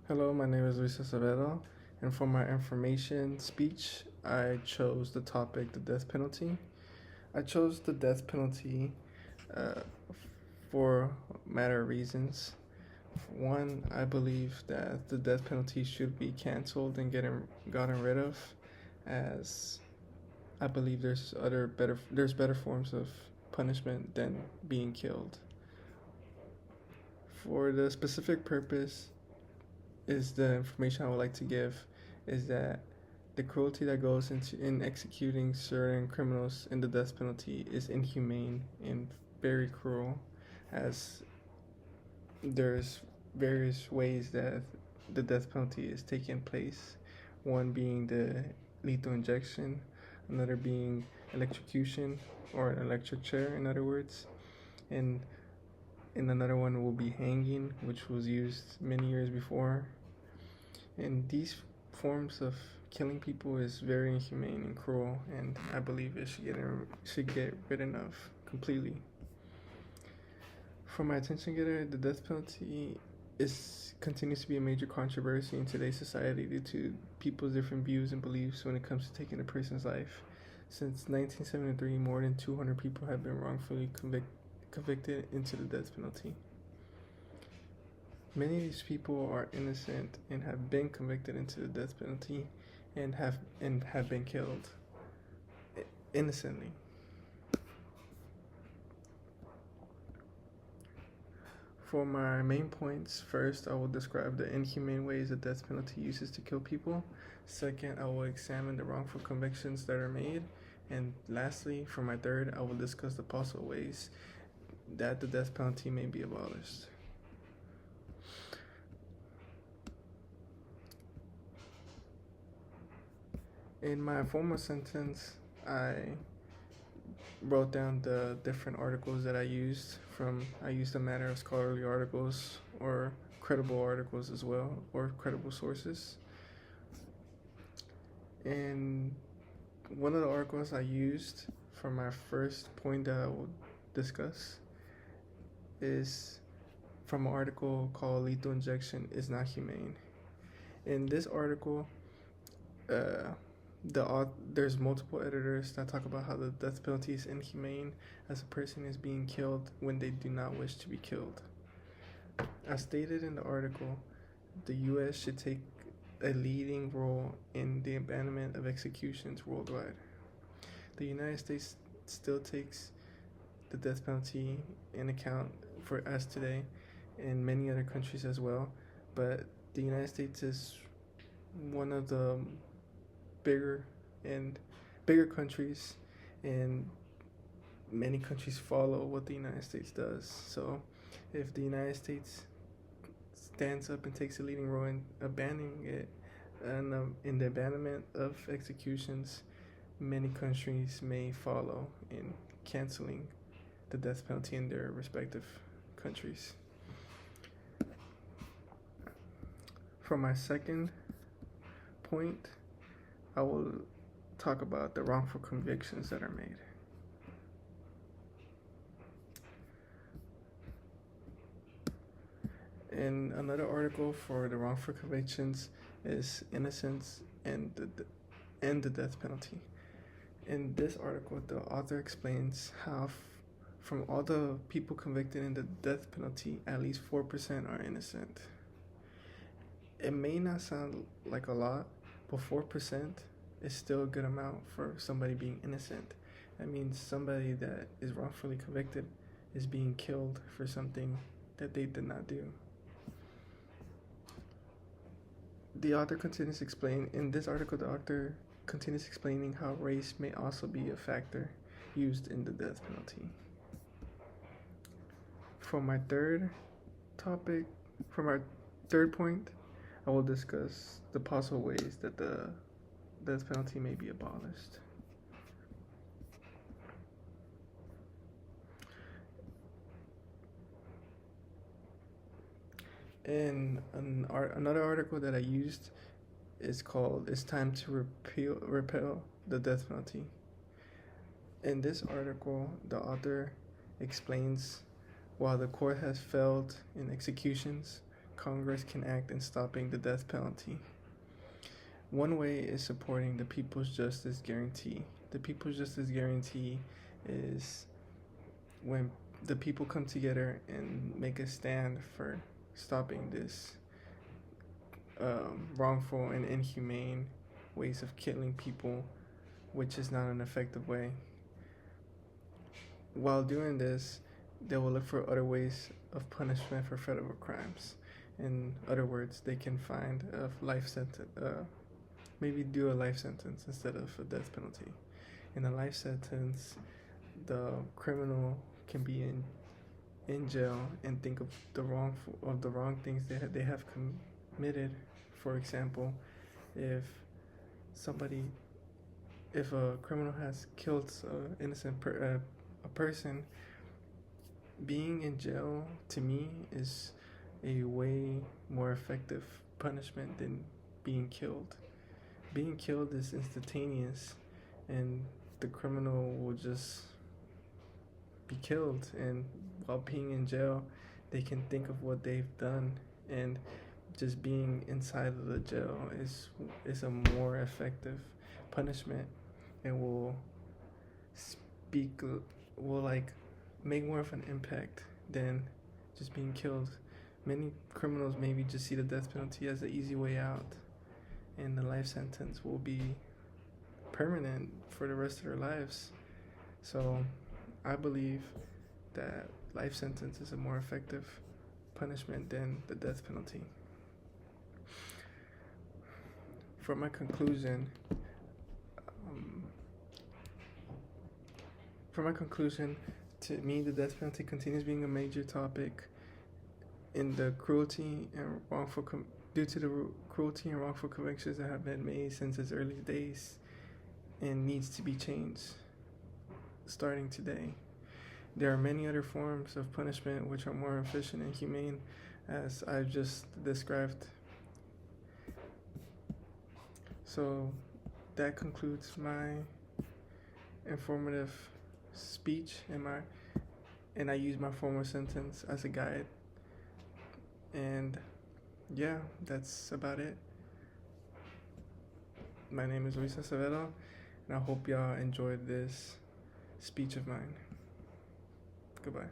Hello, my name is Luis Acevedo, and for my information speech, I chose the topic the death penalty. I chose the death penalty uh, for a matter of reasons. One, I believe that the death penalty should be canceled and gotten rid of, as I believe there's better forms of punishment than being killed. For the specific purpose is the information I would like to give is that the cruelty that goes into in executing certain criminals in the death penalty is inhumane and very cruel, as there's various ways that the death penalty is taking place. One being the lethal injection, another being electrocution or an electric chair, in other words, and another one will be hanging, which was used many years before. And these forms of killing people is very inhumane and cruel, and I believe it should get rid of completely. For my attention getter, the death penalty is continues to be a major controversy in today's society due to people's different views and beliefs when it comes to taking a person's life. Since 1973, more than 200 people have been wrongfully convicted into the death penalty. Many of these people are innocent and have been convicted into the death penalty and have been killed innocently. For my main points, first I will describe the inhumane ways the death penalty uses to kill people. Second, I will examine the wrongful convictions that are made. And lastly, for my third, I will discuss the possible ways that the death penalty may be abolished. In my formal sentence, I wrote down the different articles that I used. I used a matter of scholarly articles or credible articles as well, or credible sources. And one of the articles I used for my first point that I will discuss is from an article called Lethal Injection is Not Humane. In this article, there's multiple editors that talk about how the death penalty is inhumane as a person is being killed when they do not wish to be killed. As stated in the article, the U.S. should take a leading role in the abandonment of executions worldwide. The United States still takes the death penalty in account for us today, and many other countries as well, but the United States is one of the bigger countries, and many countries follow what the United States does. So if the United States stands up and takes a leading role in abandoning it and in the abandonment of executions, many countries may follow in canceling the death penalty in their respective countries. For my second point, I will talk about the wrongful convictions that are made. And another article for the wrongful convictions is innocence and the death penalty. In this article, the author explains how from all the people convicted in the death penalty, at least 4% are innocent. It may not sound like a lot, but 4% is still a good amount for somebody being innocent. That means somebody that is wrongfully convicted is being killed for something that they did not do. The author continues to explain, in this article, the author continues explaining how race may also be a factor used in the death penalty. For my third point, I will discuss the possible ways that the death penalty may be abolished. And another article that I used is called "It's Time to Repeal the Death Penalty." In this article, the author explains while the court has failed in executions, Congress can act in stopping the death penalty. One way is supporting the People's Justice Guarantee. The People's Justice Guarantee is when the people come together and make a stand for stopping this wrongful and inhumane ways of killing people, which is not an effective way. While doing this, they will look for other ways of punishment for federal crimes. In other words, they can find a life sentence, maybe do a life sentence instead of a death penalty. In a life sentence, the criminal can be in jail and think of the wrong things they have committed. For example, if a criminal has killed an innocent a person, being in jail to me is a way more effective punishment than being killed. Being killed is instantaneous, and the criminal will just be killed, and while being in jail they can think of what they've done, and just being inside of the jail is a more effective punishment, and will make more of an impact than just being killed. Many criminals maybe just see the death penalty as an easy way out, and the life sentence will be permanent for the rest of their lives. So I believe that life sentence is a more effective punishment than the death penalty. For my conclusion, to me, the death penalty continues being a major topic in the cruelty and wrongful due to the cruelty and wrongful convictions that have been made since its early days, and needs to be changed starting today. There are many other forms of punishment which are more efficient and humane, as I've just described. So that concludes my informative speech, and I use my formal sentence as a guide. And yeah, that's about it. My name is Luis Acevedo, and I hope y'all enjoyed this speech of mine. Goodbye.